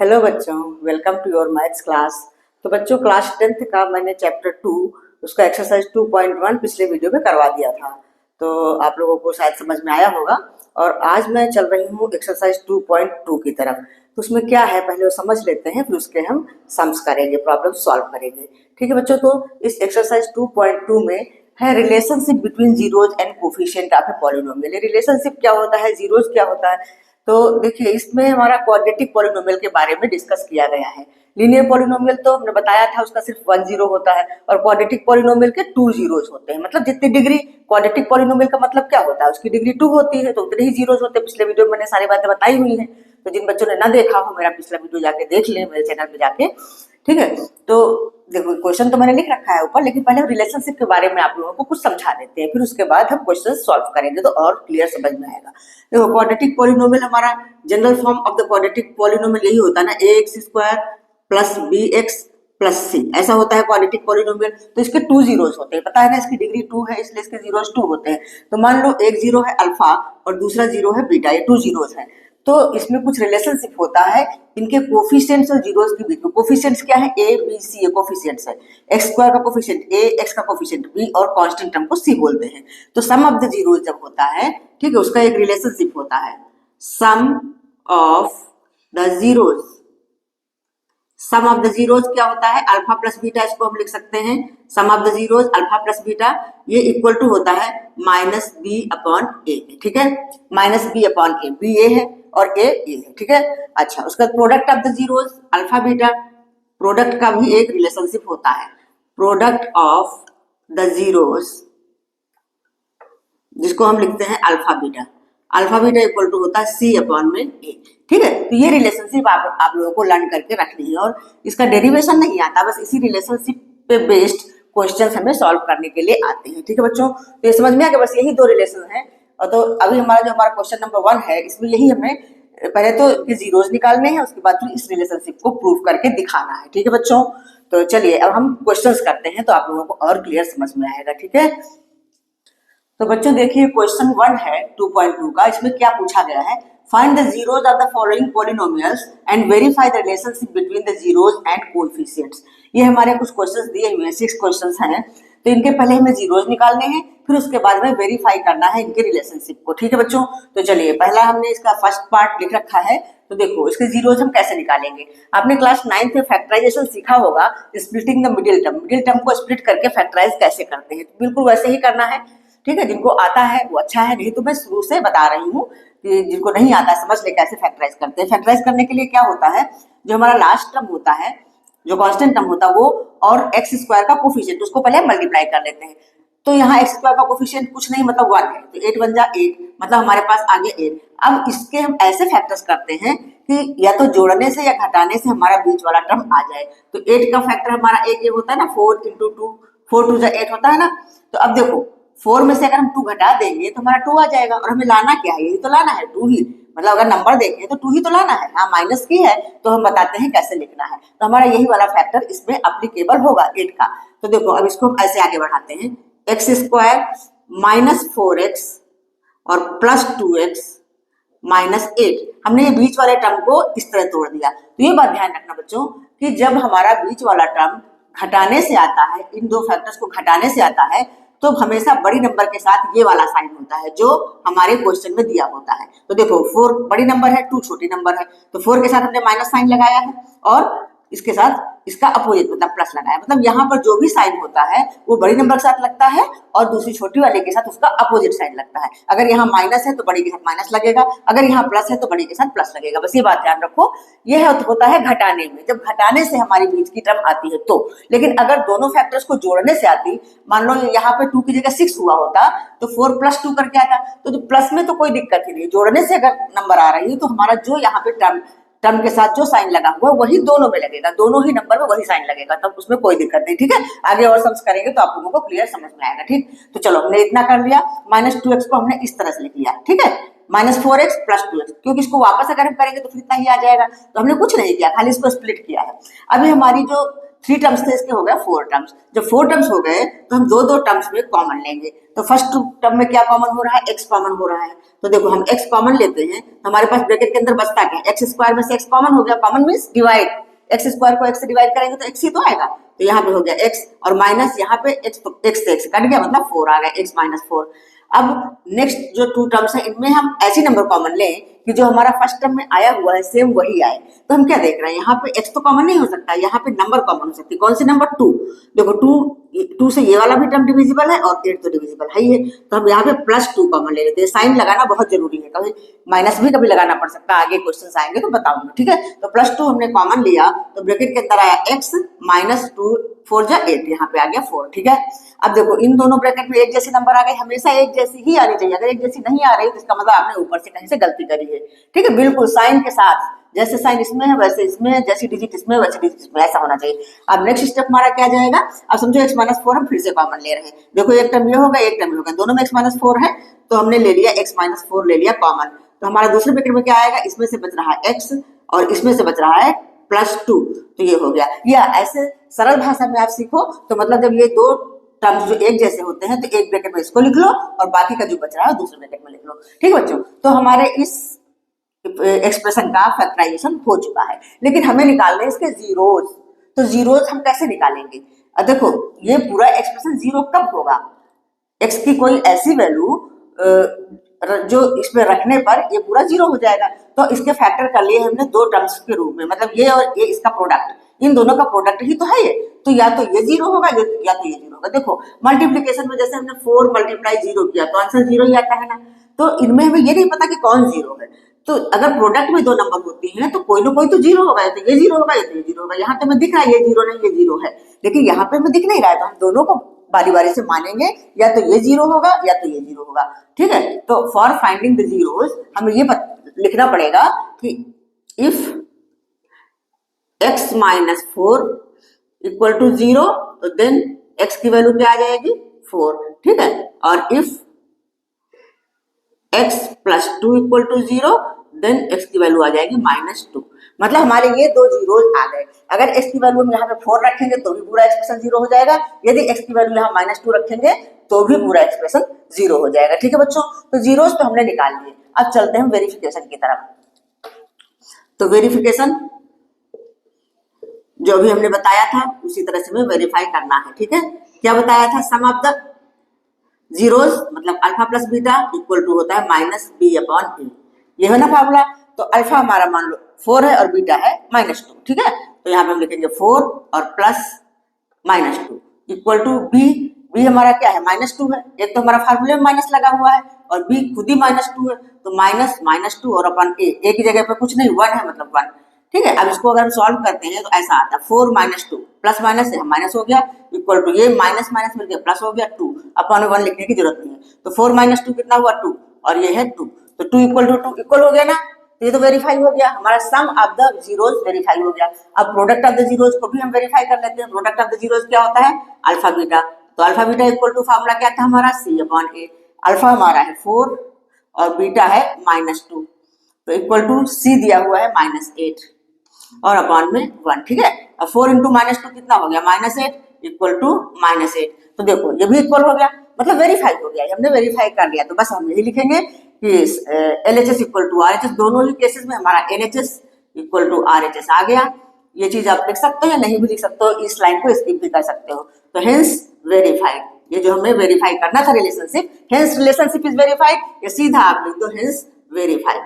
Hello बच्चों, welcome to your maths class. तो बच्चों, क्लास 10th का मैंने चैप्टर 2 उसका एक्सरसाइज 2.1 पिछले वीडियो में करवा दिया था, तो आप लोगों को शायद समझ में आया होगा। और आज मैं चल रही हूँ एक्सरसाइज 2.2 की तरफ। तो उसमें क्या है पहले वो समझ लेते हैं, फिर उसके हम सम्स करेंगे, प्रॉब्लम सॉल्व करेंगे। ठीक है बच्चों, तो इस एक्सरसाइज 2.2 में है relationship between zeros and coefficient of a polynomial. Relationship क्या होता है, जीरोज क्या होता है। तो देखिए, इसमें हमारा क्वाड्रेटिक पॉलिनोमियल के बारे में डिस्कस किया गया है। लीनियर पॉलिनोमियल तो हमने बताया था उसका सिर्फ 1 जीरो होता है, और क्वाड्रेटिक पॉलिनोमियल के 2 जीरोज होते हैं। मतलब जितनी डिग्री, क्वाड्रेटिक पॉलिनोमियल का मतलब क्या होता है, उसकी डिग्री 2 होती है, तो उतने ही जीरोज होते हैं। पिछले वीडियो में मैंने सारी बातें बताई हुई हैं, तो जिन बच्चों ने ना देखा हो मेरा पिछला वीडियो जाके देख लें मेरे चैनल पे जाके। ठीक है, तो देखो क्वेश्चन तो मैंने लिख रखा है ऊपर, लेकिन पहले रिलेशनशिप के बारे में आप लोगों को कुछ समझा देते हैं, फिर उसके बाद हम क्वेश्चन सॉल्व करेंगे तो और क्लियर समझ में आएगा। देखो, क्वाड्रेटिक पॉलिनोमियल हमारा general form of the quadratic polynomial यही होता है ना, ax² plus bx plus c, ऐसा होता है क्वाड्रेटिक पॉलिनोमियल। तो इसके 2 जीरोज होते हैं, पता है ना, इसकी डिग्री 2 है, इसलिए इसके जीरोज 2 होते हैं। तो मान लो एक जीरो है अल्फा और दूसरा जीरो है बीटा, ये 2 जीरोज है। तो इसमें कुछ रिलेशनशिप होता है इनके कोफिशिएंट्स और जीरोस के बीच में। कोफिशिएंट्स क्या है, ए बी सी, ये कोफिशिएंट्स है। x² का कोफिशिएंट a, x का कोफिशिएंट b और कांस्टेंट टर्म को c बोलते हैं। तो सम ऑफ द जीरोस जब होता है, ठीक है, उसका एक रिलेशनशिप होता है, sum of the zeros. Sum of the zeros क्या होता है, अल्फा प्लस बीटा, इसको हम लिख सकते हैं sum of the zeros alpha plus beta, ये इक्वल टू होता है माइनस बी अपॉन ए। ठीक है, minus B upon A, B A है और ए है। ठीक है, अच्छा, उसका product of the zeros alpha beta, product का भी एक रिलेशनशिप होता है, प्रोडक्ट ऑफ द जीरोस जिसको हम लिखते हैं alpha beta. Alpha beta equal to होता है सी अपॉन में ए। ठीक है, तो ये रिलेशनशिप आप लोगों को लर्न करके रखनी है, और इसका डेरिवेशन नहीं आता, बस इसी रिलेशनशिप पे बेस्ड क्वेश्चंस हमें सॉल्व करने के लिए आते हैं। ठीक है बच्चों, तो ये समझ में आ गया, बस यही 2 रिलेशन है। और तो अभी हमारा क्वेश्चन नंबर 1 है, इसमें यही हमें पहले तो ये जीरोज निकालने हैं, उसके बाद फिर इस रिलेशनशिप को प्रूव करके दिखाना है। ठीक है बच्चों, तो चलिए अब हम क्वेश्चंस करते हैं, तो आप लोगों को और क्लियर समझ में आएगा। ठीक है, तो बच्चों देखिए, क्वेश्चन 1 है 2.2 का। इसमें क्या पूछा गया है, find the zeros of the following polynomials and verify the relationship between the zeros and coefficients. ये हमारे कुछ क्वेश्चंस दिए हुए हैं, 6 क्वेश्चंस हैं। तो इनके पहले हमें जीरोज निकालने हैं, फिर उसके बाद में वेरीफाई करना है इनके रिलेशनशिप को। ठीक है बच्चों, तो चलिए पहला हमने इसका फर्स्ट पार्ट लिख रखा है। तो देखो, इसके जीरोज हम कैसे निकालेंगे। आपने क्लास 9th में फैक्टराइजेशन सीखा होगा, splitting the middle term. Middle term को स्प्लिट करके फैक्टराइज कैसे करते हैं, तो बिल्कुल वैसे ही करना है। ठीक है, जिनको आता है वो अच्छा है, नहीं तो मैं शुरू से बता रही हूँ कि जिनको नहीं आता समझ ले कैसे फैक्टराइज करते हैं। फैक्टराइज करने के लिए क्या होता है, जो हमारा लास्ट टर्म होता है, जो कांस्टेंट टर्म होता है वो, और x² का कोफिशिएंट, उसको पहले मल्टीप्लाई कर लेते हैं। तो यहाँ x² का कोफिशिएंट कुछ नहीं मतलब 1 है, तो 8 बन जा 8, मतलब हमारे पास आगे 8। अब इसके हम ऐसे फैक्टर्स करते हैं कि या तो जोड़ने से या घटाने से हमारा बीच वाला टर्म आ जाए। तो 8 का फैक्टर हमारा एक ये होता है ना, 4 × 2, 4 2 8 होता है ना। तो अब देखो, 4 में से अगर हम 2 घटा देंगे तो हमारा 2 आ जाएगा, और हमें लाना क्या है, यही तो लाना है 2 ही। मतलब अगर नंबर देखें तो 2 ही तो लाना है। हाँ, माइनस की है तो हम बताते हैं कैसे लिखना है। तो हमारा यही वाला फैक्टर इसमें अप्लीकेबल होगा 8 का। तो देखो, अब इसको हम ऐसे आगे बढ़ाते हैं, x² माइनस 4x और प्लस 2x माइनस 8। हमने ये बीच वाले टर्म को इस तरह तोड़ दिया। तो ये बात ध्यान रखना बच्चों कि जब हमारा बीच वाला टर्म घटाने से आता है, इन दो फैक्टर्स को घटाने से आता है, तो हमेशा बड़ी नंबर के साथ ये वाला साइन होता है जो हमारे क्वेश्चन में दिया होता है। तो देखो, 4 बड़ी नंबर है, 2 छोटी नंबर है, तो 4 के साथ हमने माइनस साइन लगाया है, और इसके साथ इसका अपोजिट मतलब प्लस लगाया। मतलब यहाँ पर जो भी साइन होता है वो बड़ी नंबर के साथ लगता है, और दूसरी छोटी वाले के साथ उसका अपोजिट साइन लगता है। अगर यहाँ माइनस है तो बड़ी के साथ माइनस लगेगा, अगर यहाँ प्लस है तो बड़ी के साथ प्लस लगेगा। बस ये बात ध्यान रखो। ये होता है घटाने में, जब घटाने से हमारी बीच की टर्म आती है तो। लेकिन अगर दोनों फैक्टर्स को जोड़ने से आती, मान लो यहाँ पे 2 की जगह 6 हुआ होता, तो 4 + 2 करके आता, तो प्लस में तो कोई दिक्कत ही नहीं। जोड़ने से अगर नंबर आ रही है तो हमारा जो यहाँ पे टर्म के साथ जो साइन लगा हुआ है वही दोनों में लगेगा, दोनों ही नंबर में वही साइन लगेगा, तब उसमें कोई दिक्कत नहीं। ठीक है, आगे और सम्स करेंगे तो आप लोगों को क्लियर समझ में आएगा। ठीक, तो चलो हमने इतना कर लिया। -2x को हमने इस तरह से लिख लिया। ठीक है, -4x + 2x, क्योंकि इसको वापस अगर हम करेंगे तो फिर इतना ही आ जाएगा। तो हमने कुछ नहीं किया, खाली इसको स्प्लिट किया है। अभी हमारी जो 3 टर्म्स थे, इसके हो गए 4 टर्म्स। जब 4 टर्म्स हो गए तो हम दो दो टर्म्स में कॉमन लेंगे। तो फर्स्ट टर्म में क्या कॉमन हो रहा है, x कॉमन हो रहा है। तो देखो हम x कॉमन लेते हैं तो हमारे पास ब्रैकेट के अंदर बचता क्या है, एक्स स्क्वायर में से x कॉमन हो गया, common means divide, x square को x से डिवाइड करेंगे तो x ही तो आएगा। तो यहाँ पे हो गया x और माइनस यहाँ पे x, तो x से x कट गया मतलब 4 आ गया, x माइनस 4। अब नेक्स्ट जो 2 टर्म्स है इनमें हम ऐसी नंबर कॉमन लें कि जो हमारा फर्स्ट टर्म में आया हुआ है सेम वही आए। तो हम क्या देख रहे हैं, यहाँ पे x तो कॉमन नहीं हो सकता, यहाँ पे नंबर कॉमन हो सकती है। कौन सी नंबर, 2। देखो 2 से ये वाला भी टर्म डिविजिबल है और 8 तो डिविजिबल है ही है। तो हम यहाँ पे +2 कॉमन ले लेते हैं। साइन लगाना बहुत जरूरी है, कभी माइनस भी कभी लगाना पड़ सकता है, आगे क्वेश्चन आएंगे तो बताऊंगी, ठीक है। तो +2 हमने कॉमन लिया तो ब्रैकेट के अंदर आया x माइनस 2 4 जा 8, यहाँ पे आ गया 4, ठीक है। अब देखो इन दोनों ब्रैकेट में एक जैसी नंबर आ गई, हमेशा एक जैसी ही आनी चाहिए। अगर एक जैसी नहीं आ रही तो इसका मतलब आपने ऊपर से कहीं से गलती करी है, ठीक है। बिल्कुल साइन के साथ, जैसे साइन इसमें है वैसे इसमें, जैसी डिजिट इसमें वैसे डिजिट इसमें, ऐसा होना चाहिए। अब नेक्स्ट स्टेप हमारा क्या जाएगा, अब समझो x माइनस 4 हम फिर से कॉमन ले रहे हैं। देखो एक टर्म ये होगा एक टर्म ये होगा, दोनों में x माइनस 4 है तो हमने ले लिया x माइनस 4 ले लिया कॉमन। तो हमारा दूसरे ब्रैकेट में क्या आएगा, इसमें से बच रहा है x और इसमें से बच रहा है +2, तो ये हो गया। या ऐसे सरल भाषा में आप सीखो तो मतलब जब ये दो टर्म्स जो एक जैसे होते हैं तो एक ब्रैकेट में इसको लिख लो और बाकी का जो बच रहा है दूसरे ब्रैकेट में लिख लो, ठीक है बच्चों। तो हमारे इस एक्सप्रेशन का फैक्टराइजेशन हो चुका है, लेकिन हमें निकालने इसके जीरोज। तो जीरोज हम कैसे निकालेंगे, देखो ये पूरा एक्सप्रेशन जीरो कब होगा, x की कोई ऐसी वैल्यू जो इसमें रखने पर ये पूरा जीरो हो जाएगा। तो इसके फैक्टर कर लिए हमने दो टर्म्स के रूप में, मतलब ये और ये इसका प्रोडक्ट, इन दोनों का प्रोडक्ट ही तो है ये। तो या तो ये जीरो होगा या तो ये जीरो होगा। देखो मल्टीप्लीकेशन में जैसे हमने 4 मल्टीप्लाई 0 किया तो आंसर जीरो ही आता है ना। तो इनमें हमें ये नहीं पता कि कौन जीरो है। तो अगर प्रोडक्ट में दो नंबर होती हैं तो कोई ना कोई तो जीरो होगा, या तो ये जीरो होगा या तो ये जीरो होगा। यहाँ तो हमें दिख रहा है ये जीरो नहीं ये जीरो है, लेकिन यहाँ पे हमें दिख नहीं रहा है, तो हम दोनों को बारी बारी से मानेंगे, या तो ये जीरो होगा या तो ये जीरो होगा, ठीक है। तो फॉर फाइंडिंग द जीरोस हमें ये लिखना पड़ेगा कि if x minus 4 equal to 0 तो देन x की वैल्यू क्या आ जाएगी 4, ठीक है। और if x plus 2 equal to 0 then x की वैल्यू आ जाएगी -2। मतलब हमारे ये दो जीरोज आ गए। अगर x की वैल्यू हम यहाँ पे 4 रखेंगे तो भी पूरा एक्सप्रेशन जीरो हो जाएगा, यदि x की वैल्यू यहाँ -2 रखेंगे तो भी पूरा एक्सप्रेशन जीरो हो जाएगा, ठीक है बच्चों। तो जीरोज तो हमने निकाल लिए, अब चलते हैं वेरिफिकेशन की तरफ। तो वेरिफिकेशन जो अभी हमने बताया था उसी तरह से हमें वेरीफाई करना है, ठीक है। क्या बताया था, सम ऑफ द जीरोज मतलब alpha plus beta equal to होता है -b/a, ये है ना फार्मूला। तो अल्फा हमारा मान लो 4 है और बीटा है -2, ठीक है। तो यहाँ पे हम लिखेंगे 4 और प्लस -2 इक्वल टू बी हमारा क्या है -2 है, एक तो हमारा फार्मूले में माइनस लगा हुआ है और बी खुद ही -2 है, तो -2 और अपन ए की जगह पे कुछ नहीं 1 है मतलब 1, ठीक है। अब इसको अगर हम सॉल्व करते हैं तो ऐसा आता है 4 - 2 प्लस माइनस से माइनस हो गया इक्वल टू ये माइनस माइनस मिल गया प्लस हो गया 2, अपन 1 लिखने की जरूरत नहीं है। तो 4 - 2 कितना हुआ 2 और ये है 2, तो 2 इक्वल टू 2 इक्वल हो गया ना। तो ये तो वेरीफाई हो गया, हमारा सम ऑफ द जीरोज वेरीफाई हो गया। अब प्रोडक्ट ऑफ द जीरोज को भी हम वेरीफाई कर लेते हैं। प्रोडक्ट ऑफ द जीरोज क्या होता है, अल्फा बीटा। तो alpha beta equal to formula क्या था हमारा c/a। अल्फा हमारा है 4 और बीटा है -2, तो इक्वल टू c दिया हुआ है -8 और अपॉन में 1, ठीक है। अब 4 इंटू -2 कितना हो गया -8 इक्वल टू -8। तो देखो ये भी इक्वल हो गया, मतलब वेरीफाई हो गया, हमने वेरीफाई कर लिया। तो बस हम यही लिखेंगे कि LHS इक्वल टू RHS, दोनों ही केसेस में हमारा LHS इक्वल टू RHS आ गया। ये चीज आप लिख सकते हो या नहीं भी लिख सकते हो, इस लाइन को स्किप भी कर सकते हो। तो हेंस वेरीफाइड, ये जो हमें वेरीफाई करना था relationship, hence relationship is verified, ये सीधा आप लिख दो हेंस वेरीफाइड,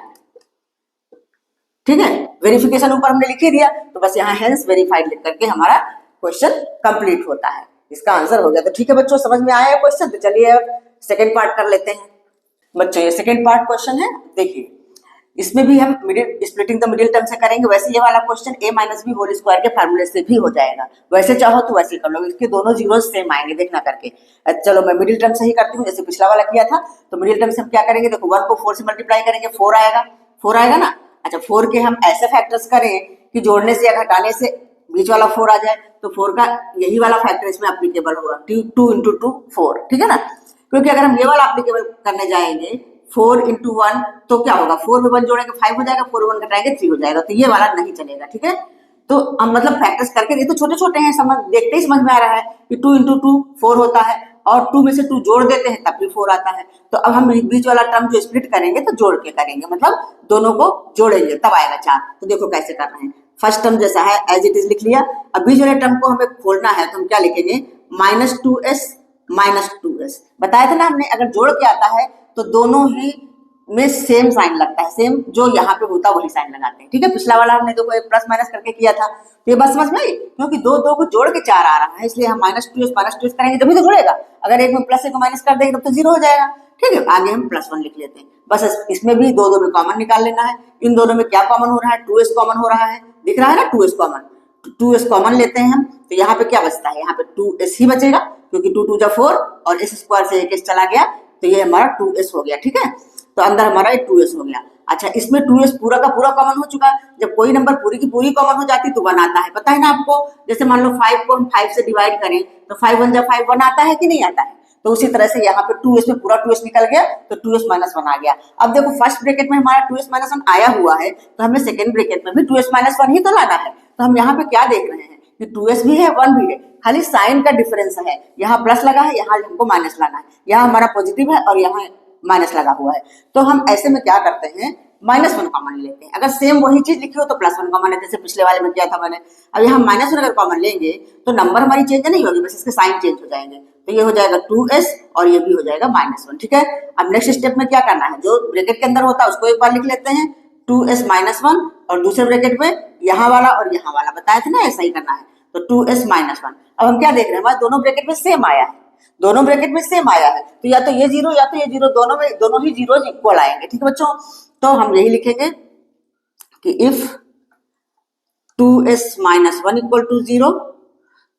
ठीक है। वेरिफिकेशन ऊपर हमने लिख ही दिया, तो बस यहाँ हेंस वेरीफाइड लिख करके हमारा क्वेश्चन कंप्लीट होता है, इसका आंसर हो गया। तो ठीक है बच्चों, समझ में आया है क्वेश्चन। तो चलिए अब सेकंड पार्ट कर लेते हैं बच्चों। ये सेकंड पार्ट क्वेश्चन है, देखिए इसमें भी हम middle splitting the middle term से करेंगे। वैसे ये वाला question a - b whole square के फार्मूले से भी हो जाएगा, वैसे चाहो तो वैसे कर लो, इसके दोनों जीरो सेम आएंगे देखना करके। चलो मैं मिडिल टर्म से ही करती हूँ, जैसे पिछला वाला किया था। तो मिडिल टर्म से हम क्या करेंगे, देखो 1 को 4 से मल्टीप्लाई करेंगे 4 आएगा ना। अच्छा 4 के हम ऐसे फैक्टर्स करें कि जोड़ने से या घटाने से बीच वाला 4 आ जाए, तो 4 का यही वाला फैक्टर इसमें एप्लीकेबल होगा, 2 इंटू 2 4, ठीक है ना। क्योंकि अगर हम ये वाला एप्लीकेबल करने जाएंगे 4 इंटू 1 तो क्या होगा, 4 में 1 जोड़ेंगे 5 हो जाएगा, 4 में 1 घटाएंगे 3 हो जाएगा, तो ये वाला नहीं चलेगा, ठीक है। तो हम मतलब फैक्टर्स करके, ये तो छोटे छोटे हैं, समझ देखते ही समझ में आ रहा है कि 2 इंटू 2 4 होता है, और 2 में से 2 जोड़ देते हैं तब भी 4 आता है। तो अब हम बीच वाला टर्म जो स्प्लिट करेंगे तो जोड़ के करेंगे, मतलब दोनों को जोड़ेंगे तब आएगा 4। तो देखो कैसे कर रहे हैं। फर्स्ट टर्म जैसा है एज इट इज लिख लिया। अब बीच वाले टर्म को हमें खोलना है तो हम क्या लिखेंगे, -2s बताया था ना हमने, अगर जोड़ के आता है तो दोनों ही में सेम साइन लगता है, सेम जो यहाँ पे होता है वही साइन लगाते हैं। ठीक है, पिछला वाला हमने देखो एक प्लस माइनस करके किया था, तो ये बस समझ में आई, क्योंकि दो दो को जोड़ के 4 आ रहा है, इसलिए हम -2s करेंगे तभी तो जुड़ेगा। अगर एक में प्लस एक को माइनस कर देंगे तब तो 0 हो जाएगा। ठीक है, आगे हम +1 लिख लेते हैं। बस इसमें भी दो में कॉमन निकाल लेना है। इन दोनों में क्या कॉमन हो रहा है, 2s कॉमन हो रहा है, दिख रहा है ना 2s कॉमन। 2s कॉमन लेते हैं हम, तो यहाँ पे क्या बचता है, यहाँ पे 2s ही बचेगा, क्योंकि 2 2 4 और इस स्क्वायर से 1 चला गया, तो ये हमारा 2s हो गया। ठीक है, तो अंदर हमारा 2s हो गया। अच्छा, इसमें 2s पूरा का पूरा कॉमन हो चुका है। जब कोई नंबर पूरी की पूरी कॉमन हो जाती तो 1 आता है, पता है ना आपको। जैसे मान लो 5 को हम 5 से डिवाइड करें तो 5 1 जा 5 1 आता है कि नहीं आता है। तो उसी तरह से यहाँ पे 2s में पूरा 2s निकल गया, तो 2s -1 आ गया। अब देखो फर्स्ट ब्रैकेट में हमारा 2s -1 आया हुआ है, तो हमें सेकंड ब्रैकेट में भी 2s -1 ही तो लाना है। तो हम यहाँ पे क्या देख रहे हैं कि 2s भी है 1 भी है, खाली साइन का डिफरेंस है। यहाँ प्लस लगा है, यहाँ हमको माइनस लाना है। यहाँ हमारा पॉजिटिव है और यहाँ माइनस लगा हुआ है। तो हम ऐसे में क्या करते हैं, -1 कॉमन लेते हैं। अगर सेम वही चीज लिखी हो तो +1 कॉमन है, जैसे पिछले वाले में किया था मैंने। अब यहाँ -1 अगर कॉमन लेंगे तो नंबर हमारी चेंज नहीं होगी, बस इसके साइन चेंज हो जाएंगे। तो ये हो जाएगा 2s और ये भी हो जाएगा -1। ठीक है, अब नेक्स्ट स्टेप में क्या करना है, जो ब्रैकेट के अंदर होता है उसको एक बार लिख लेते हैं 2s -1, और दूसरे ब्रैकेट में यहाँ वाला और यहाँ वाला बताया था ना, ऐसा ही करना है। तो 2s -1। अब हम क्या देख रहे हैं, हमारे दोनों ब्रैकेट में सेम आया है, दोनों ब्रैकेट में सेम आया है, तो या तो ये 0 या तो ये 0, दोनों ही जीरोज इक्वल आएंगे। ठीक है बच्चों, तो हम यही लिखेंगे कि इफ 2s -1 = 0,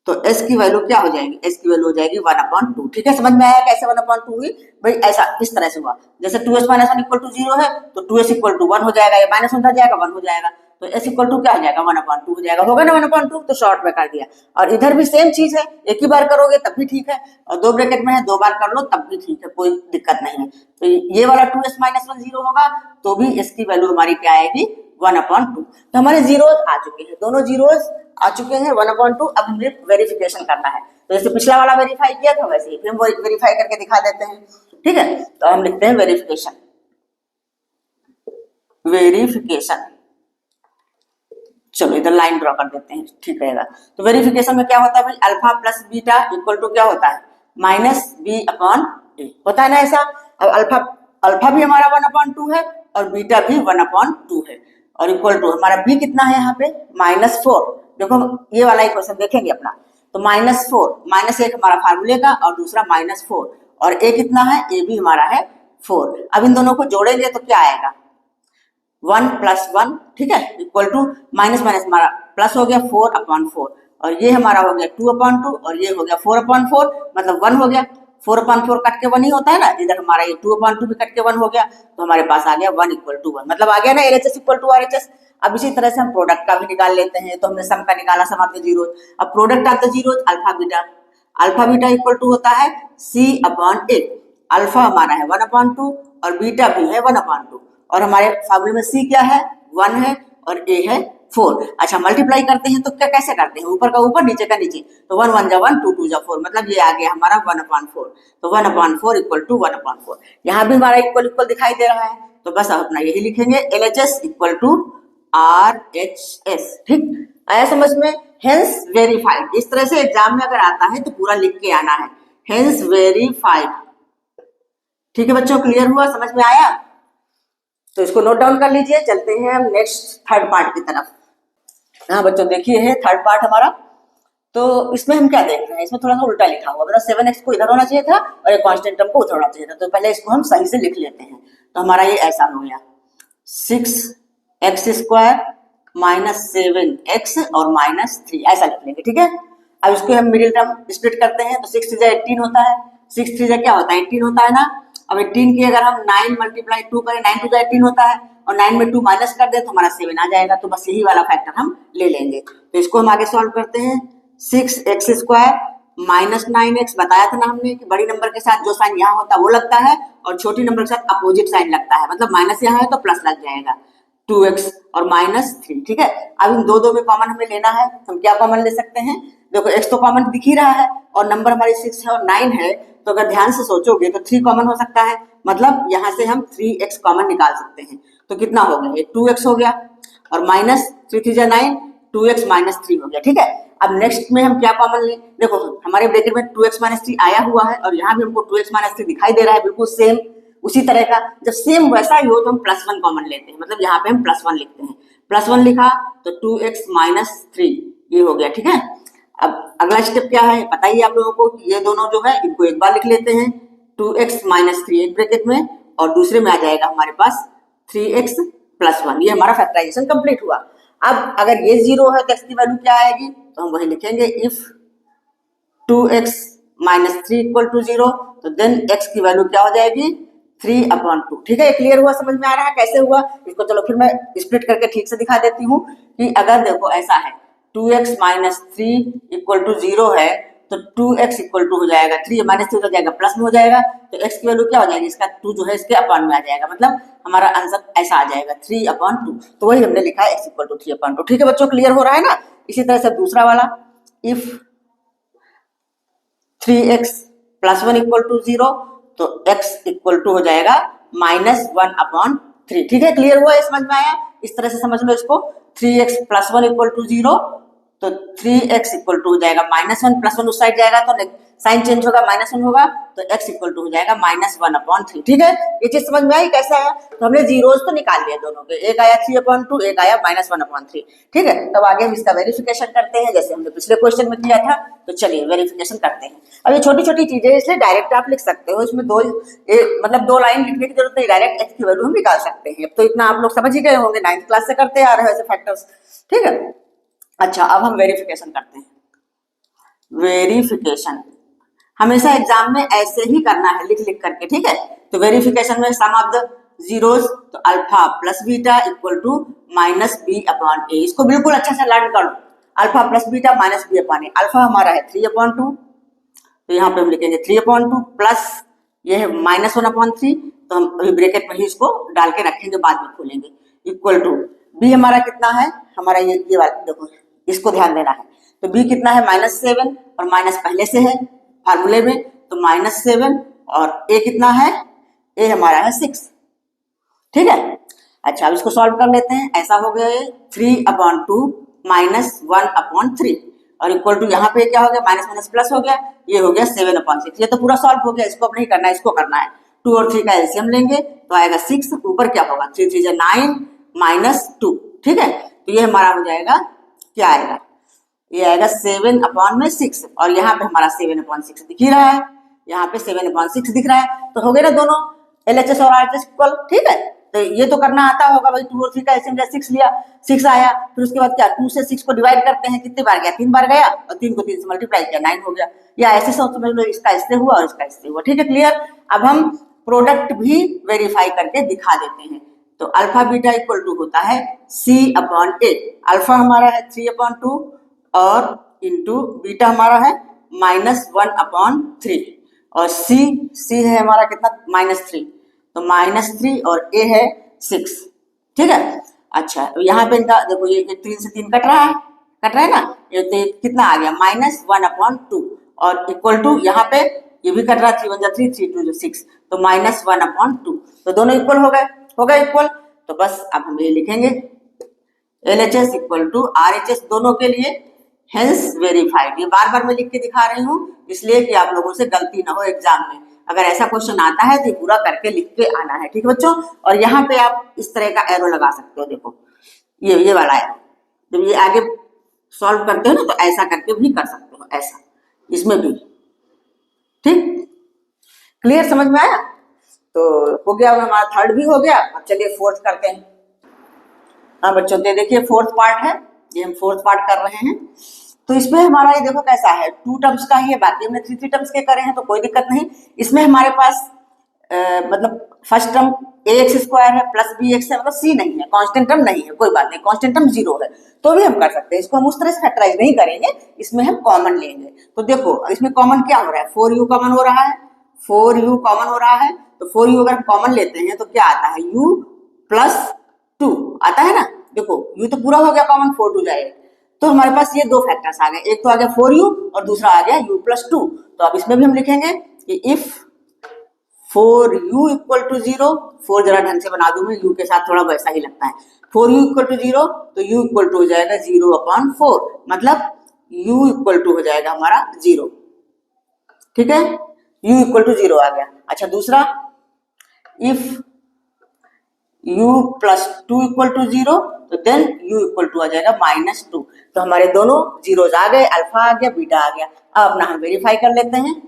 तो s की वैल्यू क्या हो जाएगी, s की वैल्यू हो जाएगी 1/2। ठीक है, समझ में आया कैसे 1/2 हुई भाई, ऐसा इस तरह से हुआ। जैसे 2s -1 = 0 है तो 2s = 1 हो जाएगा, ये -1 रह जाएगा 1 हो जाएगा, तो s = क्या हो जाएगा 1/2 हो जाएगा, होगा ना 1/2। तो शॉर्ट में कर दिया। और इधर भी सेम चीज है, एक ही बार करोगे तब भी ठीक है, और दो ब्रैकेट में है 2 बार कर लो तब भी ठीक है, कोई दिक्कत नहीं है। तो ये वाला 2s -1 0 होगा, तो भी इसकी वैल्यू हमारी क्या आएगी 1/2। तो हमारे जीरोज आ चुके हैं, दोनों जीरोज आ चुके हैं 1/2। अब हमें वेरिफिकेशन करना है, तो जैसे पिछला वाला वेरीफाई किया था वैसे ही हम वेरीफाई करके दिखा देते हैं। ठीक है, तो हम लिखते हैं वेरिफिकेशन। चलो इधर लाइन ड्रॉ कर देते हैं, ठीक रहेगा। तो वेरिफिकेशन में क्या होता है भाई, alpha plus beta equal to क्या होता है, -b/a होता है ना ऐसा। अब अल्फा भी हमारा 1/2 है और बीटा भी 1/2 है, और इक्वल टू हमारा b कितना है यहाँ पे -4। देखो ये वाला इक्वेशन देखेंगे अपना, तो -4 -1 हमारा फार्मूले का और दूसरा -4, और a कितना है, a भी हमारा है 4। अब इन दोनों को जोड़ेंगे तो क्या आएगा 1 + 1, ठीक है, इक्वल टू माइनस हमारा प्लस हो गया 4/4, और ये हमारा हो गया 2/2 और ये हो गया 4/4, मतलब 1 हो गया। 4/4 कट के 1 ही होता है ना, इधर हमारा ये 2/2 भी कट के 1 हो गया, तो हमारे पास आ गया 1 = 1, मतलब आ गया ना LHS = RHS। अब इसी तरह से हम प्रोडक्ट का भी निकाल लेते हैं, तो हमने सम का निकाला, सम ऑफ द जीरोज। अब product of the zeros alpha beta equal to होता है C/A। अल्फा हमारा है 1/2 और बीटा भी है 1/2, और हमारे फार्मूले में C क्या है 1 है और A है 4। अच्छा, मल्टीप्लाई करते हैं तो क्या कैसे करते हैं, ऊपर का ऊपर नीचे का नीचे, तो 1 1 जा 1 2 2 जा 4, मतलब ये आ गया हमारा 1/4। तो 1/4 = 1/4। यहाँ भी हमारा इक्वल दिखाई दे रहा है, तो बस अपना यही लिखेंगे LHS = RHS। ठीक, आया समझ में। हेंस वेरीफाइड, इस तरह से एग्जाम में अगर आता है तो पूरा लिख के आना है, हेंस वेरीफाइड। ठीक है बच्चों, क्लियर हुआ, समझ में आया। तो इसको नोट डाउन कर लीजिए। चलते हैं हम नेक्स्ट थर्ड पार्ट की तरफ। हाँ बच्चों देखिए है थर्ड पार्ट हमारा, तो इसमें हम क्या देख रहे हैं, इसमें थोड़ा सा उल्टा लिखा हुआ, मतलब 7x को इधर होना चाहिए था और एक कांस्टेंट टर्म को उधर होना चाहिए था, तो पहले इसको हम सही से लिख लेते हैं। तो हमारा ये ऐसा हो गया 6x² -7x और -3, ऐसा लिख लेंगे। ठीक है, अब इसको हम मिडिल टर्म स्प्लिट करते हैं, तो 6 3 18 होता है, 6 3 क्या होता है 18 होता है ना। अब 18 की अगर हम 9 × 2 करें, 9 2 18 होता है, और 9 में 2 माइनस कर दे तो हमारा 7 आ जाएगा, तो बस यही वाला फैक्टर हम ले लेंगे। तो इसको हम आगे सॉल्व करते हैं। 6x² -9x बताया था ना हमने कि बड़ी नंबर के साथ जो साइन यहाँ होता है वो लगता है, और छोटी नंबर के साथ अपोजिट साइन लगता है, मतलब माइनस यहाँ है तो प्लस लग जाएगा। 2x और -3, ठीक है। अब इन दो में कॉमन हमें लेना है, हम क्या कॉमन ले सकते हैं? देखो x तो कॉमन दिख ही रहा है और नंबर हमारी 6 है और 9 है, तो अगर ध्यान से सोचोगे तो 3 कॉमन हो सकता है, मतलब यहाँ से हम 3x कॉमन निकाल सकते हैं। तो कितना हो गया? ये 2x हो गया और -3 - 9, 2x - 3 हो गया, ठीक है। अब नेक्स्ट में हम क्या कॉमन लें? देखो हमारे ब्रैकेट में 2x - 3 आया हुआ है और यहाँ भी हमको 2x - 3 दिखाई दे रहा है, बिल्कुल सेम उसी तरह का। जब सेम वैसा ही हो तो हम +1 कॉमन लेते हैं, मतलब यहाँ पे हम +1 लिखते हैं। +1 लिखा तो 2x - 3 ये हो गया, ठीक है। अब अगला स्टेप क्या है पता ही आप लोगों को, ये दोनों जो है इनको एक बार लिख लेते हैं। 2x - 3 एक ब्रैकेट में और दूसरे में आ जाएगा हमारे पास 3x + 1। ये हमारा फैक्टराइजेशन कंप्लीट हुआ। अब अगर ये 0 है तो x की वैल्यू क्या आएगी? तो हम वही लिखेंगे, इफ 2x - 3 = 0, तो देन x की वैल्यू क्या हो जाएगी? 3/2, ठीक है। क्लियर हुआ? समझ में आ रहा है कैसे हुआ इसको? चलो फिर मैं स्प्लिट करके ठीक से दिखा देती हूँ कि अगर देखो ऐसा है 2x - 3 = 0 है तो 2x = हो जाएगा 3 - 3 हो जाएगा प्लस में हो जाएगा, तो x की वैल्यू क्या हो जाएगी? इसका 2 जो है इसके अपॉन में आ जाएगा, मतलब हमारा आंसर ऐसा आ जाएगा 3/2। तो वही हमने लिखा है x = 3/2, ठीक है बच्चों। क्लियर हो रहा है ना? इसी तरह से दूसरा वाला, इफ 3x + 1 = 0, तो x = हो जाएगा -1/3, ठीक है। क्लियर हुआ? समझ में आया? इस तरह से समझ लो इसको। 3x + 1 = 0, तो 3x = हो जाएगा -1, +1 उस साइड जाएगा तो साइन चेंज होगा, -1 होगा, तो x = हो जाएगा -1/3, ठीक है। ये चीज समझ में आई कैसे आया? तो हमने जीरोस तो निकाल लिए दोनों के, एक आया 3/2, एक आया -1/3, ठीक है। तब आगे हम इसका वेरिफिकेशन करते हैं जैसे हमने पिछले क्वेश्चन में किया था। तो चलिए वेरिफिकेशन करते हैं। अब ये छोटी छोटी चीजें इसलिए डायरेक्ट आप लिख सकते हो, इसमें मतलब 2 लाइन लिखने की जरूरत नहीं, डायरेक्ट x की वैल्यू हम निकाल सकते हैं। तो इतना आप लोग समझ ही गए होंगे, 9th क्लास से करते आ रहे हो ऐसे फैक्टर्स, ठीक है। अच्छा अब हम वेरिफिकेशन करते हैं। वेरिफिकेशन हमेशा एग्जाम में ऐसे ही करना है, लिख लिख करके, ठीक है। तो वेरिफिकेशन में सम ऑफ द जीरोस, तो alpha plus beta equal to -b/a, इसको बिल्कुल अच्छा से लर्न करो। Alpha plus beta -b/a, alpha हमारा है 3/2, तो यहाँ पे हम लिखेंगे 3/2 प्लस ये है -1/3, तो हम अभी ब्रैकेट में ही इसको डाल के रखेंगे, बाद में खोलेंगे, इक्वल टू b हमारा कितना है? हमारा ये वाला देखो, इसको ध्यान देना है। तो b कितना है? -7 और माइनस पहले से है फार्मूले में, तो -7 और a कितना है? a हमारा है 6, ठीक है। अच्छा अब इसको सॉल्व कर लेते हैं। ऐसा हो गया ये 3/2 -1/3 और इक्वल टू यहाँ पे क्या हो गया? माइनस माइनस प्लस हो गया, ये हो गया 7/6। ये तो पूरा सॉल्व हो गया, इसको अब नहीं करना है, इसको करना है। 2 और 3 का एलसीएम लेंगे तो आएगा 6, ऊपर क्या होगा? 3 3 9 -2, ठीक है। तो ये हमारा हो जाएगा, क्या आएगा? ये आएगा 7/6 और यहाँ पे हमारा 7/6 दिख ही रहा है, यहाँ पे 7/6 दिख रहा है। तो हो गए ना दोनों LHS और RHS इक्वल, ठीक है। तो ये तो करना आता होगा भाई। 2 और 3 का एलसीएम 6 लिया, 6 आया, फिर उसके बाद क्या 2 से 6 को डिवाइड करते हैं, कितने बार गया? 3 बार गया, और 3 को 3 से मल्टीप्लाई किया, 9 हो गया। या ऐसे समझ लो, इसका इससे हुआ और इसका इससे हुआ, ठीक है। क्लियर? अब हम प्रोडक्ट भी वेरीफाई करके दिखा देते हैं। तो अल्फा बीटा इक्वल टू होता है C/A। अल्फा हमारा है 3/2 और इंटू बीटा हमारा है -1/3 और C है हमारा कितना? -3, तो -3 और A है 6, ठीक है। अच्छा तो यहाँ पे इनका देखो, ये 3 से 3 कट रहा है ना, ये तो कितना आ गया? -1/2 और इक्वल टू यहाँ पे ये भी कट रहा है, 3 1 3 3 2 6, तो -1/2, तो दोनों इक्वल हो गए इक्वल। तो बस अब हम ये लिखेंगे LHS इक्वल टू RHS दोनों के लिए, हेंस वेरीफाइड। ये बार बार मैं लिख के दिखा रही हूँ इसलिए कि आप लोगों से गलती ना हो एग्जाम में। अगर ऐसा क्वेश्चन आता है तो पूरा करके लिख के आना है, ठीक है बच्चों। और यहाँ पे आप इस तरह का एरो लगा सकते हो, देखो ये वाला एरो, जब ये आगे सॉल्व करते हो ना तो ऐसा करके भी कर सकते हो, ऐसा इसमें भी, ठीक। क्लियर? समझ में आया? तो हो गया, हमारा थर्ड भी हो गया। अब चलिए फोर्थ करते हैं। हाँ बच्चों, तो देखिए फोर्थ पार्ट है, ये हम फोर्थ पार्ट कर रहे हैं। तो इसमें हमारा ये देखो कैसा है, 2 टर्म्स का ही है, बाकी हमने 3 टर्म्स के करे हैं तो कोई दिक्कत नहीं। इसमें हमारे पास मतलब फर्स्ट टर्म ax² है प्लस bx है, मतलब c नहीं है, कांस्टेंट टर्म नहीं है, कोई बात नहीं, कांस्टेंट टर्म 0 है तो भी हम कर सकते हैं। इसको हम उस तरह से फैक्टराइज नहीं करेंगे, इसमें हम कॉमन लेंगे। तो देखो इसमें कॉमन क्या हो रहा है? 4u कॉमन हो रहा है, 4u कॉमन हो रहा है। तो 4u अगर हम कॉमन लेते हैं तो क्या आता है? u प्लस 2 आता है ना। देखो u तो पूरा हो गया कॉमन, 4 2 जाए, तो हमारे पास ये दो फैक्टर्स आ गए, एक तो आ गया 4u और दूसरा आ गया u+2। तो अब इसमें भी हम लिखेंगे कि इफ 4u इक्वल टू 0, 4 जरा ढंग से बना दूं मैं, u के साथ थोड़ा वैसा ही लगता है, 4u इक्वल टू 0 तो u इक्वल टू हो जाएगा 0/4, मतलब u इक्वल टू हो जाएगा हमारा 0। ठीक है, u इक्वल टू 0 आ गया। अच्छा दूसरा, इफ u+2 इक्वल टू 0 तो देन u इक्वल टू आ जाएगा -2। तो हमारे दोनों जीरोज आ गए, अल्फा आ गया, बीटा आ गया। अब अपना हम वेरीफाई कर लेते हैं,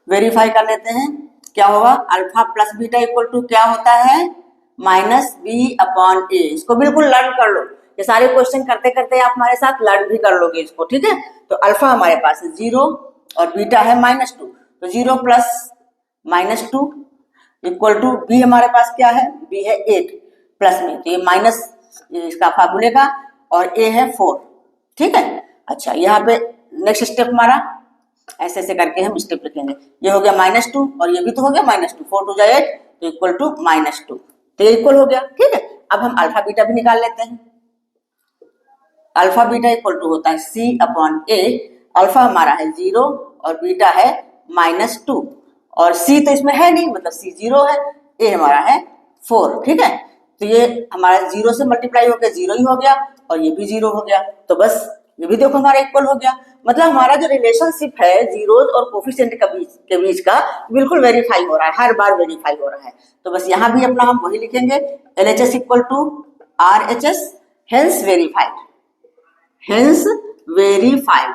वेरीफाई कर लेते हैं। क्या होगा, alpha plus beta equal to क्या होता है, -b/a। इसको बिल्कुल लर्न कर लो, ये सारे क्वेश्चन करते करते आप हमारे साथ लर्न भी कर लोगे इसको। ठीक है, तो अल्फा हमारे पास है 0 और बीटा है -2, तो 0 + -2 इक्वल टू बी हमारे पास क्या है, बी है 8 प्लस में, तो ये माइनस इसका फार्मूले का, और ए है 4। ठीक है, अच्छा यहाँ पे नेक्स्ट स्टेप हमारा ऐसे ऐसे करके हम स्टेप लिखेंगे। ये हो गया -2 और ये भी तो हो गया -2, 4 2 जा 8 तो इक्वल टू -2, तो ये इक्वल हो गया। ठीक है, अब हम अल्फा बीटा भी निकाल लेते हैं। अल्फा बीटा इक्वल टू होता है c/a। अल्फा हमारा है 0 और बीटा है -2, और c तो इसमें है नहीं, मतलब c 0 है, a हमारा है 4। ठीक है, तो ये हमारा 0 से मल्टीप्लाई होकर 0 ही हो गया और ये भी 0 हो गया, तो बस ये भी देखो हमारा इक्वल हो गया। मतलब हमारा जो रिलेशनशिप है जीरोज और कोफिशिएंट के बीच का बिल्कुल वेरीफाई हो रहा है, हर बार वेरीफाई हो रहा है। तो बस यहाँ भी अपना हम वही लिखेंगे, LHS equal to RHS, hence verified, hence verified,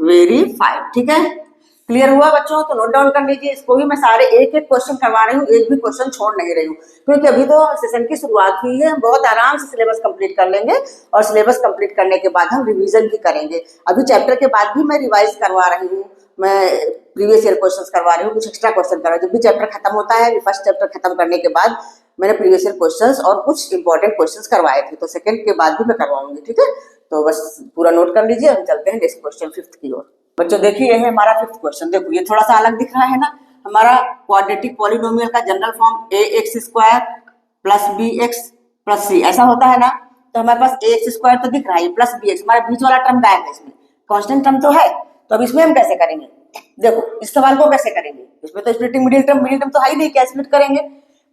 verified. ठीक है, क्लियर हुआ बच्चों, तो नोट डाउन कर लीजिए। इसको भी मैं सारे एक एक क्वेश्चन करवा रही हूँ, एक भी क्वेश्चन छोड़ नहीं रही हूँ, क्योंकि अभी तो सेशन की शुरुआत हुई है, हम बहुत आराम से सिलेबस कंप्लीट कर लेंगे, और सिलेबस कंप्लीट करने के बाद हम रिवीजन भी करेंगे। अभी चैप्टर के बाद भी मैं रिवाइज करवा रही हूँ, मैं प्रीवियस ईयर क्वेश्चन करवा रही हूँ, कुछ एक्स्ट्रा क्वेश्चन करवा रही हूँ। जब भी चैप्टर खत्म होता है, फर्स्ट चैप्टर खत्म करने के बाद मैंने प्रीवियस ईयर क्वेश्चंस और कुछ इंपॉर्टेंट क्वेश्चंस करवाए थे, तो सेकंड के बाद भी मैं करवाऊंगी। ठीक है, तो बस पूरा नोट कर लीजिए, हम चलते हैं नेक्स्ट क्वेश्चन 5th की ओर। बच्चों देखिए, ये है हमारा 5th क्वेश्चन। देखो ये थोड़ा सा अलग दिख रहा है ना, हमारा क्वाड्रेटिक पॉलिनोमियल का general form ax² + bx + c ऐसा होता है ना। तो हमारे पास ax² तो दिख रहा है, प्लस bx, हमारा बीच वाला टर्म गायब है, इसमें कांस्टेंट टर्म तो है। तो अब इसमें हम कैसे करेंगे, देखो इस सवाल को कैसे करेंगे, इसमें तो स्प्लिटिंग मिडिल टर्म तो है ही नहीं, क्या स्प्लिट करेंगे,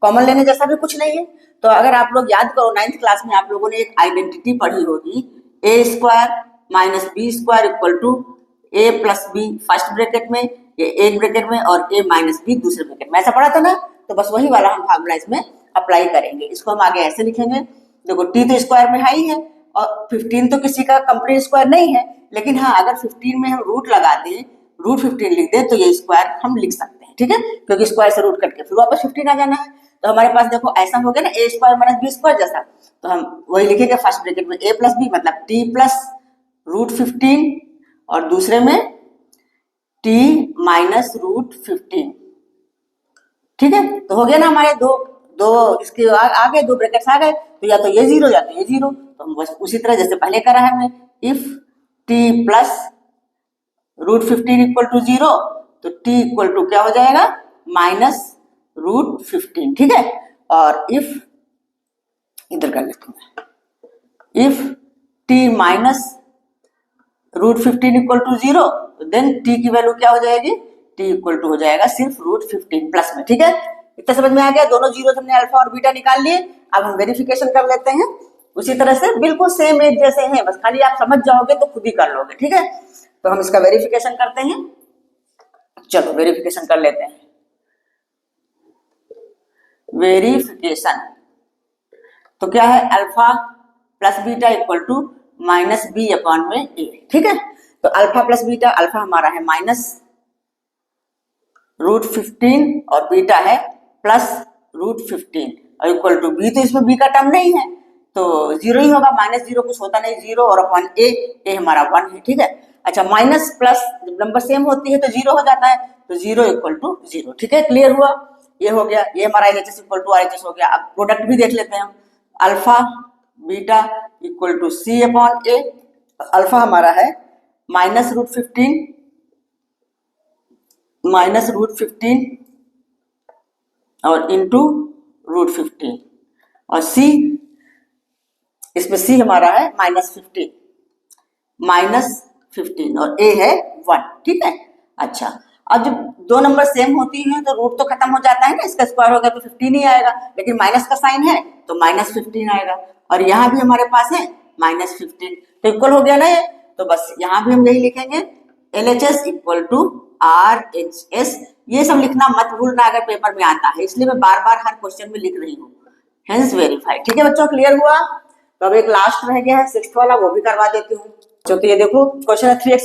कॉमन लेने जैसा भी कुछ नहीं है। तो अगर आप लोग याद करो, 9th क्लास में आप लोगों ने एक आइडेंटिटी पढ़ी होगी, a² - b² equal to a + b first bracket में, ये एक ब्रैकेट में, और a - b दूसरे ब्रैकेट में, ऐसा पढ़ा था ना। तो बस वही वाला हम फार्मूला इसमें अप्लाई करेंगे। इसको हम आगे ऐसे लिखेंगे, देखो t तो स्क्वायर में है ही है, और 15 तो किसी का कंप्लीट स्क्वायर नहीं है, लेकिन हाँ अगर 15 में हम रूट लगा दें, √15 लिख दें, तो ये स्क्वायर हम लिख सकते हैं। ठीक है, क्योंकि स्क्वायर से रूट कट के फिर वापस 15 आ जाना है। तो हमारे पास देखो ऐसा हो गया ना, a² - b² जैसा, तो हम वही लिखेंगे फर्स्ट ब्रैकेट में a + b, मतलब t + √15, और दूसरे में t - √15। ठीक है, तो हो गया ना हमारे दो दो इसके आगे दो ब्रैकेट्स आ गए, तो या तो ये 0 या तो ये 0। तो हम बस उसी तरह जैसे पहले करा है हमने, इफ t + √15 इक्वल टू 0, तो t इक्वल टू क्या हो जाएगा, -√15। ठीक है, और इफ इधर कर लेते हैं, इफ t - √15 इक्वल टू 0, तो देन t की वैल्यू क्या हो जाएगी, t इक्वल टू हो जाएगा सिर्फ √15 प्लस में। ठीक है, इतना समझ में आ गया, दोनों जीरो हमने अल्फा और बीटा निकाल लिए। अब हम वेरिफिकेशन कर लेते हैं, उसी तरह से बिल्कुल सेम एक जैसे हैं, बस खाली आप समझ जाओगे तो खुद ही कर लोगे। ठीक है, तो हम इसका वेरिफिकेशन करते हैं, चलो वेरिफिकेशन कर लेते हैं। वेरिफिकेशन तो क्या है, alpha plus beta equal to -b/a। ठीक है, तो अल्फा प्लस बीटा, अल्फा हमारा है -√15 और बीटा है +√15, और इक्वल टू b, तो इसमें b का टर्म नहीं है तो 0 ही होगा, -0 कुछ होता नहीं, 0 और अपॉन a हमारा 1 है। ठीक है, अच्छा माइनस प्लस जब नंबर सेम होती है तो 0 हो जाता है, तो 0 इक्वल टू 0। ठीक है, क्लियर हुआ, ये हो गया, ये हमारा LHS इक्वल टू RHS हो गया। अब प्रोडक्ट भी देख लेते हैं हम, alpha beta equal to c/a, alpha हमारा है -√15 -√15 और इंटू √15 और सी, इसमें सी हमारा है -15 और ए है 1, ठीक है। अच्छा, अब जब दो नंबर सेम होती हैं तो रूट तो खत्म हो जाता है ना, इसका स्क्वायर होगा तो 15 ही आएगा, लेकिन माइनस का साइन है तो -15 आएगा और यहाँ भी हमारे पास है -15, तो इक्वल हो गया ना ये। तो बस यहाँ भी हम यही लिखेंगे LHS इक्वल टू RHS। ये सब लिखना मत भूलना अगर पेपर में आता है, इसलिए मैं बार बार हर क्वेश्चन में लिख रही हूँ, हेंस वेरीफाइड। ठीक है बच्चों, क्लियर हुआ। तो अब एक लास्ट रह गया है 6th वाला, वो भी करवा देती हूँ। तो ये देखो क्वेश्चन है 3x² -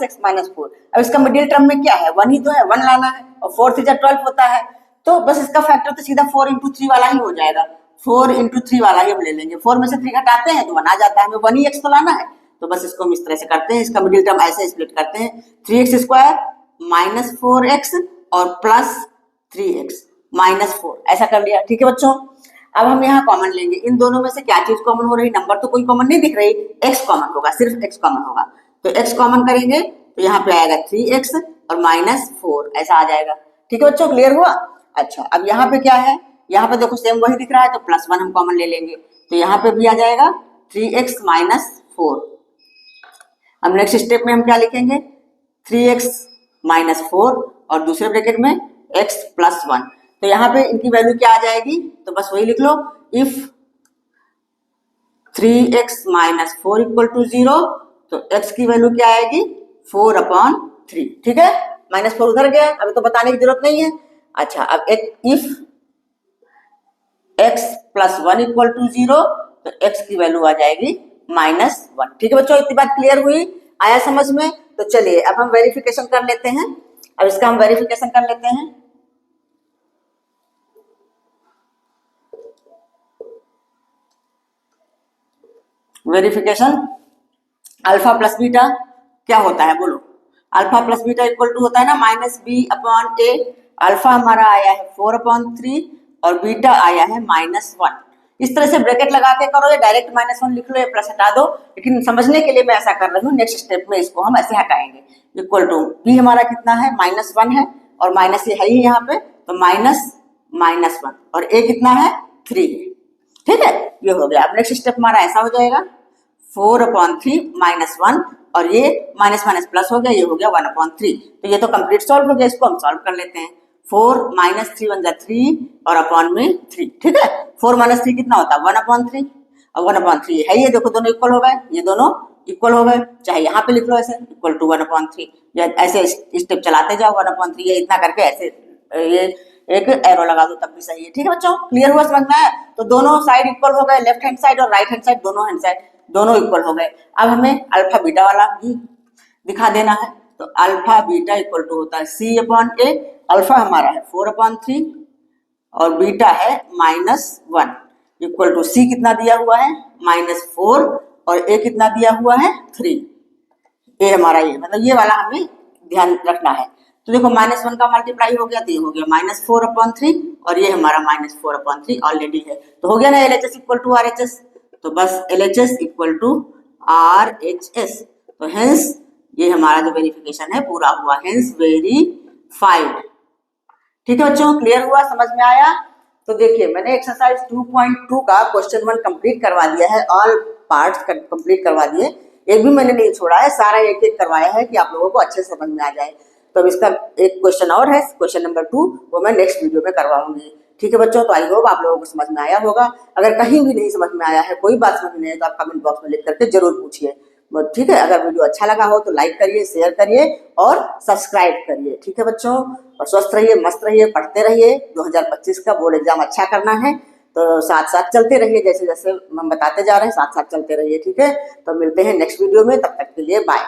x - 4। अब इसका मिडिल टर्म में क्या है, 1 ही तो है, 1 लाना है और 4 3 12 होता है, तो बस इसका फैक्टर तो सीधा 4 × 3 वाला ही हो जाएगा। 4 × 3 वाला ही हम ले लेंगे, 4 में से 3 घटाते हैं तो 1 आ जाता है, हमें 1 ही x तो लाना है, तो बस इसको हम इस तरह से करते हैं, इसका मिडिल टर्म ऐसे स्प्लिट करते हैं, 3x² - 4x और प्लस 3x -4, ऐसा कर लिया। ठीक है बच्चों, अब हम यहाँ कॉमन लेंगे, इन दोनों में से क्या चीज कॉमन हो रही, नंबर तो कोई कॉमन नहीं दिख रही, x कॉमन होगा, सिर्फ x कॉमन होगा, तो x कॉमन करेंगे तो यहाँ पे आएगा 3x और -4, ऐसा आ जाएगा। ठीक है बच्चों, क्लियर हुआ। अच्छा, अब यहाँ पे क्या है, यहाँ पे देखो सेम वही दिख रहा है, तो +1 हम कॉमन ले लेंगे, तो यहाँ पे भी आ जाएगा 3x - 4। अब नेक्स्ट स्टेप में हम क्या लिखेंगे, 3x - 4 और दूसरे ब्रैकेट में x + 1, तो यहाँ पे इनकी वैल्यू क्या आ जाएगी, तो बस वही लिख लो, इफ 3x - 4 = 0, तो x की वैल्यू क्या आएगी 4/3। ठीक है, -4 उधर गया, अभी तो बताने की जरूरत नहीं है। अच्छा, अब एक इफ x + 1 = 0, तो x की वैल्यू आ जाएगी -1। ठीक है बच्चों, इतनी बात क्लियर हुई, आया समझ में। तो चलिए अब हम वेरिफिकेशन कर लेते हैं, अब इसका हम वेरिफिकेशन कर लेते हैं। वेरिफिकेशन, अल्फा प्लस बीटा क्या होता है बोलो, alpha plus beta equal to होता है ना -b/a। अल्फा हमारा आया है 4/3 और बीटा आया है -1। इस तरह से ब्रैकेट लगा के करो या डायरेक्ट -1 लिख लो या प्लस हटा दो, लेकिन समझने के लिए मैं ऐसा कर रही हूँ। नेक्स्ट स्टेप में इसको हम ऐसे हटाएंगे, इक्वल टू b हमारा कितना है -1 है और माइनस ये है ही यहाँ पे, तो -1 और a कितना है 3। ठीक है, ये हो गया। अब नेक्स्ट स्टेप हमारा ऐसा हो जाएगा 4/3 -1 और ये माइनस माइनस प्लस हो गया, ये हो गया 1/3। तो ये तो कंप्लीट सॉल्व हो गया, इसको हम सॉल्व कर लेते हैं। 4 - 3 = 3 और अपॉन में 3। ठीक है, 4 - 3 कितना होता है 1/3 और 1/3 है, ये देखो दोनों इक्वल हो गए, ये दोनों इक्वल हो गए, चाहे यहाँ पे लिख लो ऐसे इक्वल टू 1/3 या ऐसे स्टेप चलाते जाओ 1/3, ये इतना करके ऐसे ये एक एरो लगा दो तब भी सही है। ठीक है बच्चों, क्लियर हुआ, समझ में आया। तो दोनों साइड इक्वल हो गए, लेफ्ट हैंड साइड और राइट हैंड साइड, दोनों हैंड साइड दोनों इक्वल हो गए। अब हमें अल्फा बीटा वाला भी दिखा देना है, तो अल्फा बीटा इक्वल टू होता है C/A। अल्फा हमारा है 4/3 और बीटा है -1 इक्वल टू C कितना दिया हुआ है -4 और A कितना दिया हुआ है 3। ए हमारा ये मतलब ये वाला हमें ध्यान रखना है। तो देखो -1 का मल्टीप्लाई हो गया तो ये हो गया -4/3 और ये हमारा -4/3 ऑलरेडी है, तो हो गया ना LHS इक्वल टू RHS। तो बस LHS इक्वल टू RHS, तो हेंस ये हमारा जो वेरिफिकेशन है पूरा हुआ, हेंस वेरीफाइड। ठीक है बच्चों, क्लियर हुआ, समझ में आया। तो देखिए मैंने एक्सरसाइज 2.2 का क्वेश्चन 1 कंप्लीट करवा दिया है, ऑल पार्ट्स कंप्लीट करवा दिए, एक भी मैंने नहीं छोड़ा है, सारा एक एक करवाया है कि आप लोगों को अच्छे से समझ में आ जाए। तो अब इसका एक क्वेश्चन और है, क्वेश्चन नंबर 2, वो मैं नेक्स्ट वीडियो में करवाऊंगी। ठीक है बच्चों, तो आई होप आप लोगों को समझ में आया होगा। अगर कहीं भी नहीं समझ में आया है, कोई बात समझ में नहीं है, तो आप कमेंट बॉक्स में लिख करके जरूर पूछिए। ठीक है, अगर वीडियो अच्छा लगा हो तो लाइक करिए, शेयर करिए और सब्सक्राइब करिए। ठीक है बच्चों, और स्वस्थ रहिए, मस्त रहिए, पढ़ते रहिए। 2025 का बोर्ड एग्जाम अच्छा करना है, तो साथ साथ चलते रहिए, जैसे जैसे हम बताते जा रहे हैं साथ साथ चलते रहिए। ठीक है, तो मिलते हैं नेक्स्ट वीडियो में, तब तक के लिए बाय।